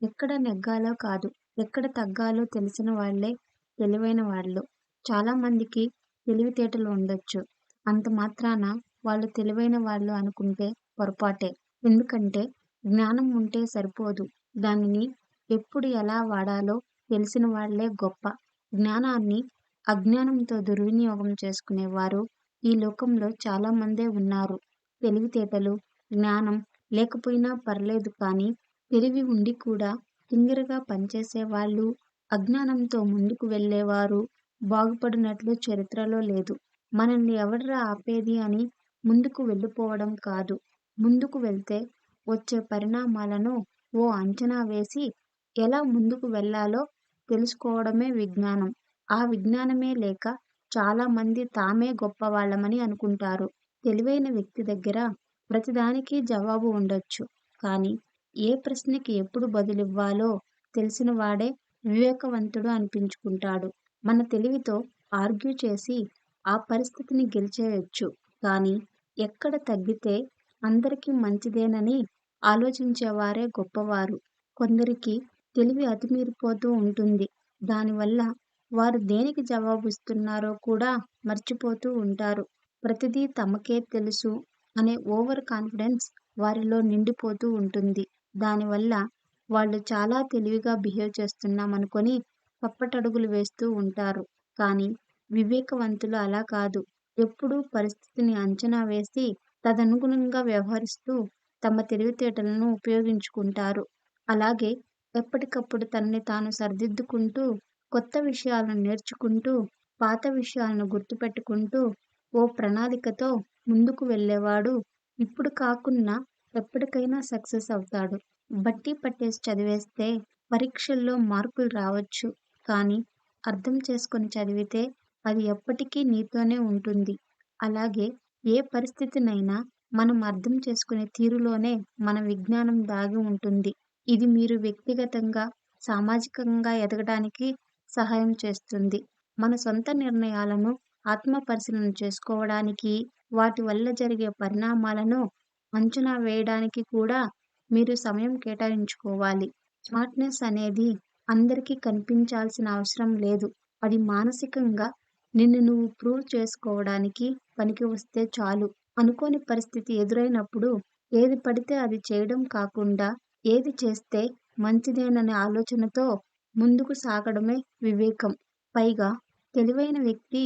ఎక్కడ నెగ్గాలో కాదు, ఎక్కడ తగ్గాలో తెలిసిన వాళ్ళే తెలివైన వాళ్ళు. చాలామందికి తెలివితేటలు ఉండొచ్చు. అంత మాత్రాన వాళ్ళు తెలివైన వాళ్ళు అనుకుంటే పొరపాటే. ఎందుకంటే జ్ఞానం ఉంటే సరిపోదు. దానిని ఎప్పుడు ఎలా వాడాలో తెలిసిన వాళ్ళే గొప్ప. జ్ఞానాన్ని అజ్ఞానంతో దుర్వినియోగం చేసుకునేవారు ఈ లోకంలో చాలామందే ఉన్నారు. తెలివితేటలు, జ్ఞానం లేకపోయినా పర్లేదు కానీ తెలివి ఉండి కూడా తింగరగా పనిచేసేవాళ్ళు, అజ్ఞానంతో ముందుకు వెళ్ళేవారు బాగుపడినట్లు చరిత్రలో లేదు. మనల్ని ఎవడ్రా ఆపేది అని ముందుకు వెళ్ళిపోవడం కాదు. ముందుకు వెళ్తే వచ్చే పరిణామాలను ఓ అంచనా వేసి ఎలా ముందుకు వెళ్ళాలో తెలుసుకోవడమే విజ్ఞానం. ఆ విజ్ఞానమే లేక చాలామంది తామే గొప్పవాళ్ళమని అనుకుంటారు. తెలివైన వ్యక్తి దగ్గర ప్రతిదానికి జవాబు ఉండొచ్చు. కానీ ఏ ప్రశ్నకి ఎప్పుడు బదులివ్వాలో తెలిసిన వాడే వివేకవంతుడు అనిపించుకుంటాడు. మన తెలివితో ఆర్గ్యూ చేసి ఆ పరిస్థితిని గెలిచేయొచ్చు. కానీ ఎక్కడ తగ్గితే అందరికీ మంచిదేనని ఆలోచించేవారే గొప్పవారు. కొందరికి తెలివి అతిమీరిపోతూ ఉంటుంది. దానివల్ల వారు దేనికి జవాబిస్తున్నారో కూడా మర్చిపోతూ ఉంటారు. ప్రతిదీ తమకే తెలుసు అనే ఓవర్ కాన్ఫిడెన్స్ వారిలో నిండిపోతూ ఉంటుంది. దానివల్ల వాళ్ళు చాలా తెలివిగా బిహేవ్ చేస్తున్నామనుకొని తప్పటడుగులు వేస్తూ ఉంటారు. కానీ వివేకవంతులు అలా కాదు. ఎప్పుడూ పరిస్థితిని అంచనా వేసి తదనుగుణంగా వ్యవహరిస్తూ తమ తెలివితేటలను ఉపయోగించుకుంటారు. అలాగే ఎప్పటికప్పుడు తనని తాను సరిదిద్దుకుంటూ, కొత్త విషయాలను నేర్చుకుంటూ, పాత విషయాలను గుర్తుపెట్టుకుంటూ ఓ ప్రణాళికతో ముందుకు వెళ్ళేవాడు ఇప్పుడు కాకున్నా ఎప్పటికైనా సక్సెస్ అవుతాడు. బట్టి పట్టేసి చదివేస్తే పరీక్షల్లో మార్కులు రావచ్చు. కానీ అర్థం చేసుకొని చదివితే అది ఎప్పటికీ నీతోనే ఉంటుంది. అలాగే ఏ పరిస్థితినైనా మనం అర్థం చేసుకునే తీరులోనే మన విజ్ఞానం దాగి ఉంటుంది. ఇది మీరు వ్యక్తిగతంగా, సామాజికంగా ఎదగడానికి సహాయం చేస్తుంది. మన సొంత నిర్ణయాలను ఆత్మ పరిశీలన చేసుకోవడానికి, వాటి వల్ల జరిగే పరిణామాలను అంచనా వేయడానికి కూడా మీరు సమయం కేటాయించుకోవాలి. స్మార్ట్‌నెస్ అనేది అందరికీ కనిపించాల్సిన అవసరం లేదు. అది మానసికంగా నిన్ను నువ్వు ప్రూవ్ చేసుకోవడానికి పనికి వస్తే చాలు. అనుకోని పరిస్థితి ఎదురైనప్పుడు ఏది పడితే అది చేయడం కాకుండా, ఏది చేస్తే మంచిదేననే ఆలోచనతో ముందుకు సాగడమే వివేకం. పైగా తెలివైన వ్యక్తి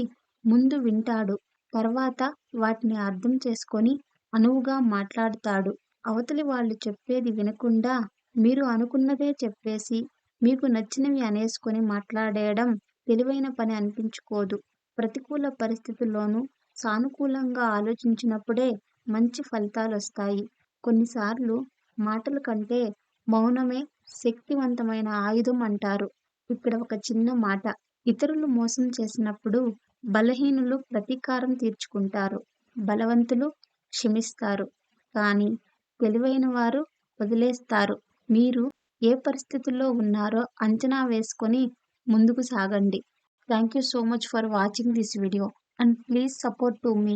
ముందు వింటాడు. తర్వాత వాటిని అర్థం చేసుకొని అనువుగా మాట్లాడతాడు. అవతలి వాళ్ళు చెప్పేది వినకుండా మీరు అనుకున్నదే చెప్పేసి, మీకు నచ్చినవి అనేసుకొని మాట్లాడేయడం తెలివైన పని అనిపించుకోదు. ప్రతికూల పరిస్థితుల్లోనూ సానుకూలంగా ఆలోచించినప్పుడే మంచి ఫలితాలొస్తాయి. కొన్నిసార్లు మాటల కంటే మౌనమే శక్తివంతమైన ఆయుధం అంటారు. ఇక్కడ ఒక చిన్న మాట. ఇతరులు మోసం చేసినప్పుడు బలహీనులు ప్రతీకారం తీర్చుకుంటారు. బలవంతులు క్షమిస్తారు. కానీ తెలివైన వారు వదిలేస్తారు. మీరు ఏ పరిస్థితుల్లో ఉన్నారో అంచనా వేసుకొని ముందుకు సాగండి. Thank you so much for watching this video and please support to me.